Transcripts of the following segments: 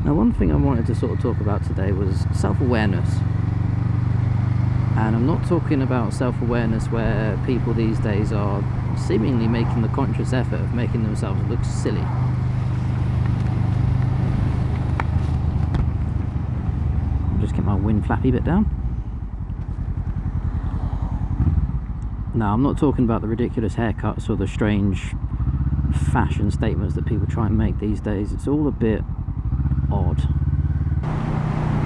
Now, one thing I wanted to sort of talk about today was self-awareness. And I'm not talking about self-awareness where people these days are seemingly making the conscious effort of making themselves look silly. I'll just get my wind flappy bit down. Now, I'm not talking about the ridiculous haircuts or the strange fashion statements that people try and make these days. It's all a bit odd.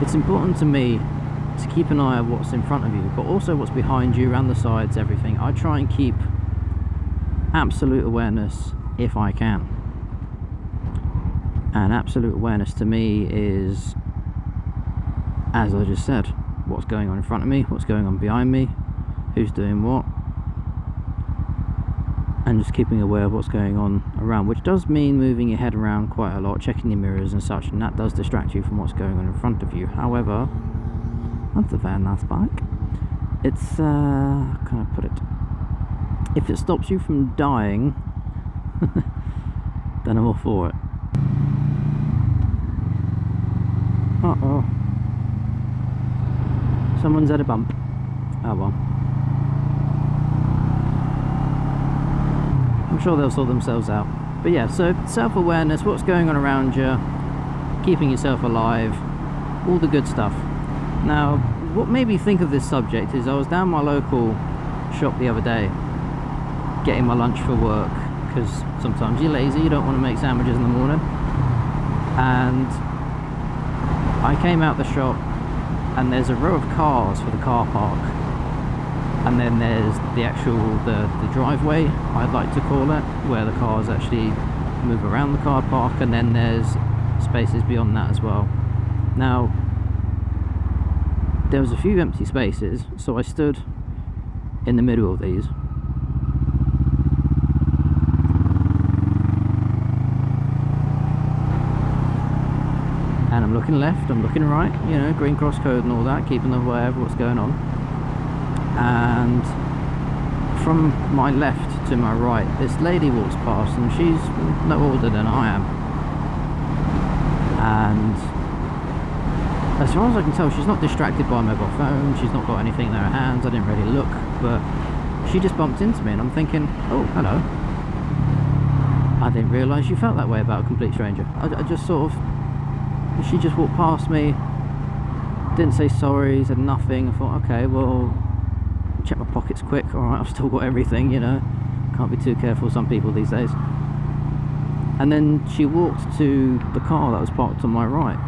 It's important to me to keep an eye on what's in front of you, but also what's behind you, around the sides, everything. I try and keep absolute awareness if I can. And absolute awareness to me is, as I just said, what's going on in front of me, what's going on behind me, who's doing what, and just keeping aware of what's going on around, which does mean moving your head around quite a lot, checking your mirrors and such, and that does distract you from what's going on in front of you. However, that's a very nice bike. It's, how can I put it? If it stops you from dying, then I'm all for it. Uh-oh. Someone's had a bump. Oh well. I'm sure they'll sort themselves out. But yeah, so self-awareness, what's going on around you, keeping yourself alive, all the good stuff. Now, what made me think of this subject is I was down my local shop the other day, getting my lunch for work, because sometimes you're lazy, you don't want to make sandwiches in the morning. And I came out the shop, and there's a row of cars for the car park. And then there's the actual, the driveway, I'd like to call it, where the cars actually move around the car park, and then there's spaces beyond that as well. Now, there was a few empty spaces, so I stood in the middle of these. And I'm looking left, I'm looking right, you know, green cross code and all that, keeping aware of what's going on. And from my left to my right, this lady walks past, and she's no older than I am. And as far as I can tell, she's not distracted by a mobile phone, she's not got anything in her hands. I didn't really look, but she just bumped into me, and I'm thinking, oh, hello. I didn't realise you felt that way about a complete stranger. I just sort of, she just walked past me, didn't say sorry, said nothing. I thought, okay, well, check my pockets quick. Alright, I've still got everything, you know, can't be too careful, some people these days. And then she walked to the car that was parked on my right,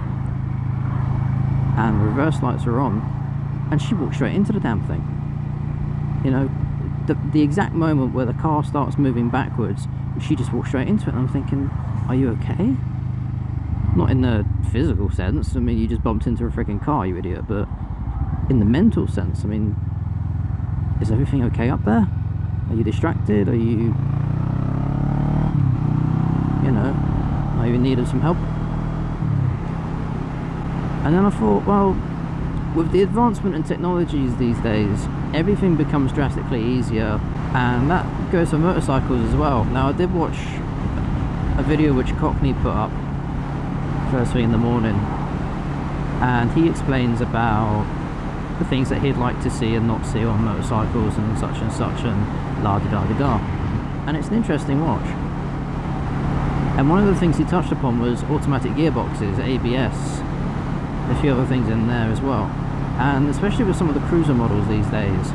and the reverse lights are on, and she walked straight into the damn thing. You know, the exact moment where the car starts moving backwards, she just walked straight into it, and I'm thinking, are you okay? Not in the physical sense, I mean, you just bumped into a freaking car, you idiot, but in the mental sense, I mean, is everything okay up there? Are you distracted? Are you, you know, are you in need of some help? And then I thought, well, with the advancement in technologies these days, everything becomes drastically easier, and that goes for motorcycles as well. Now, I did watch a video which Cockney put up first thing in the morning, and he explains about the things that he'd like to see and not see on motorcycles and such and la-di-da-di-da. And it's an interesting watch. And one of the things he touched upon was automatic gearboxes, ABS, a few other things in there as well. And especially with some of the cruiser models these days,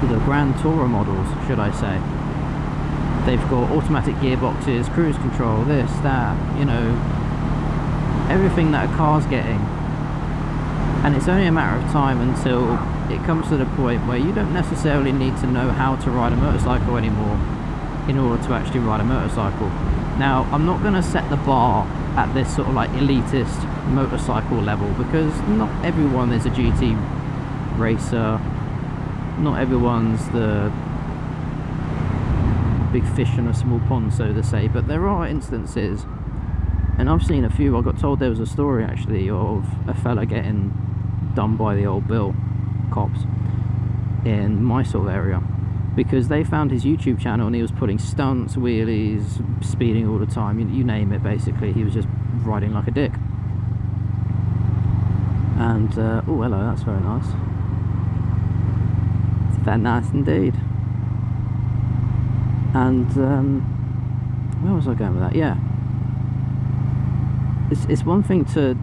the Grand Tourer models, should I say, they've got automatic gearboxes, cruise control, this, that, you know, everything that a car's getting. And it's only a matter of time until it comes to the point where you don't necessarily need to know how to ride a motorcycle anymore in order to actually ride a motorcycle. Now, I'm not going to set the bar at this sort of like elitist motorcycle level, because not everyone is a GT racer, not everyone's the big fish in a small pond, so to say, but there are instances, and I've seen a few. I got told there was a story actually of a fella getting done by the old Bill cops in my sort of area, because they found his YouTube channel and he was putting stunts, wheelies, speeding all the time, you name it basically. He was just riding like a dick. And oh, hello, that's very nice. It's very nice indeed. And where was I going with that? Yeah, it's one thing to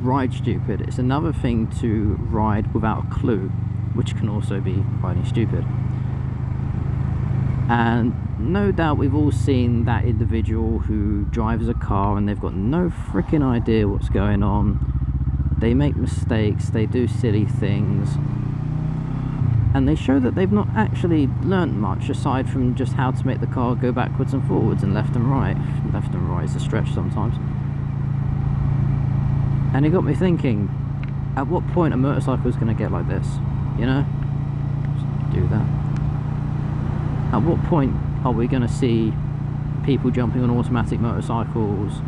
ride stupid, it's another thing to ride without a clue, which can also be riding stupid. And no doubt we've all seen that individual who drives a car and they've got no freaking idea what's going on. They make mistakes, they do silly things, and they show that they've not actually learnt much aside from just how to make the car go backwards and forwards and left and right. Left and right is a stretch sometimes. And it got me thinking, at what point a motorcycle is going to get like this? You know? Just do that. At what point are we going to see people jumping on automatic motorcycles,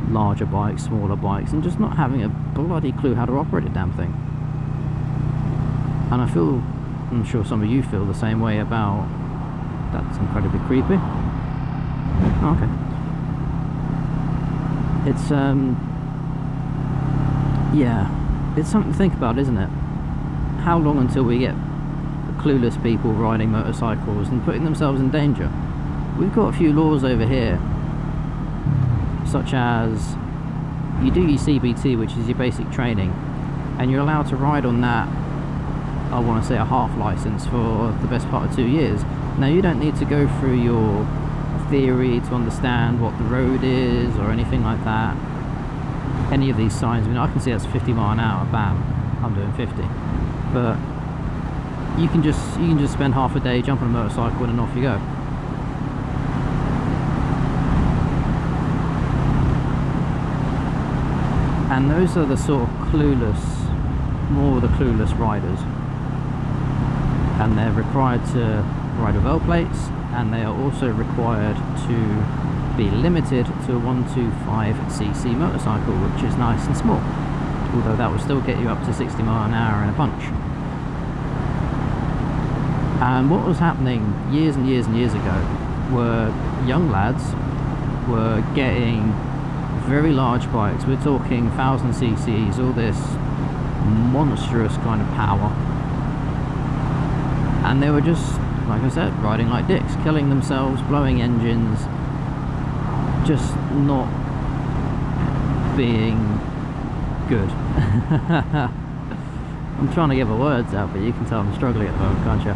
larger bikes, smaller bikes, and just not having a bloody clue how to operate a damn thing? And I'm sure some of you feel the same way about, that's incredibly creepy. Oh, okay. It's, yeah, it's something to think about, isn't it? How long until we get clueless people riding motorcycles and putting themselves in danger? We've got a few laws over here, such as you do your CBT, which is your basic training, and you're allowed to ride on that, I want to say, a half license for the best part of 2 years. Now, you don't need to go through your theory to understand what the road is or anything like that. Any of these signs, I mean, I can see that's 50 mile an hour, bam, I'm doing 50. But you can just spend half a day jumping on a motorcycle and off you go. And those are the sort of clueless, more the clueless riders. And they're required to ride with L plates, and they are also required to be limited to a 125cc motorcycle, which is nice and small, although that will still get you up to 60 mile an hour in a bunch. And what was happening years and years and years ago were young lads were getting very large bikes. We're talking 1000cc's, all this monstrous kind of power, and they were just, like I said, riding like dicks, killing themselves, blowing engines, just not being good. I'm trying to get my words out, but you can tell I'm struggling at the moment, can't you?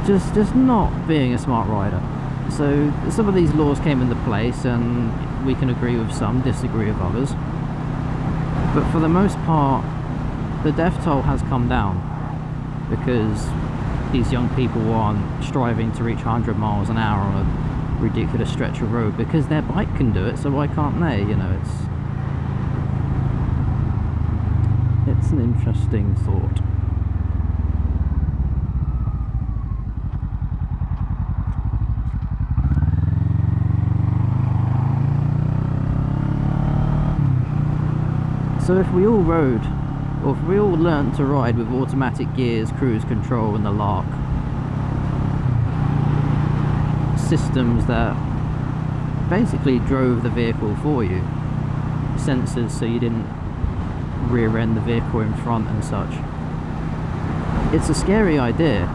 Just not being a smart rider. So some of these laws came into place, and we can agree with some, disagree with others, but for the most part the death toll has come down, because these young people aren't striving to reach 100 miles an hour on a ridiculous stretch of road because their bike can do it, so why can't they? You know, it's an interesting thought. So if we all rode, or if we all learned to ride with automatic gears, cruise control and the lark, systems that basically drove the vehicle for you, sensors so you didn't rear end the vehicle in front and such, it's a scary idea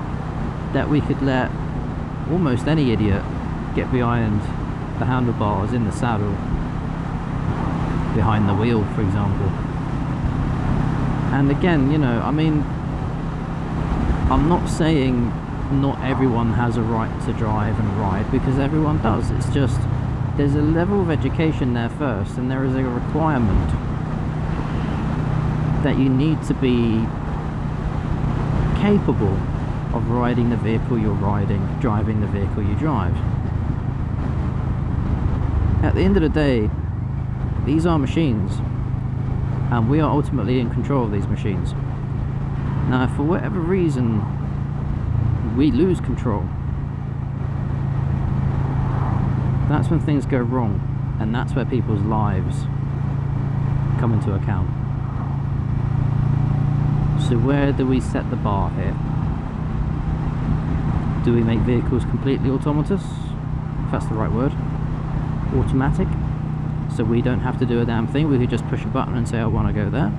that we could let almost any idiot get behind the handlebars, in the saddle, behind the wheel, for example. And again, you know, I mean, I'm not saying not everyone has a right to drive and ride, because everyone does. It's just there's a level of education there first, and there is a requirement that you need to be capable of riding the vehicle you're riding, driving the vehicle you drive. At the end of the day, these are machines, and we are ultimately in control of these machines. Now, if for whatever reason we lose control, that's when things go wrong, and that's where people's lives come into account. So where do we set the bar here? Do we make vehicles completely autonomous, if that's the right word, automatic, so we don't have to do a damn thing, we could just push a button and say I want to go there?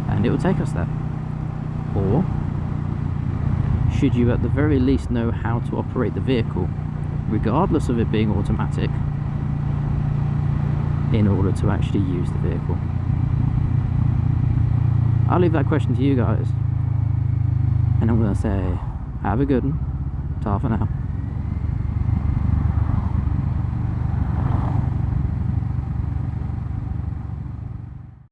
and it will take us there? Or should you at the very least know how to operate the vehicle, regardless of it being automatic, in order to actually use the vehicle? I'll leave that question to you guys, and I'm going to say, have a good one. Ta for now.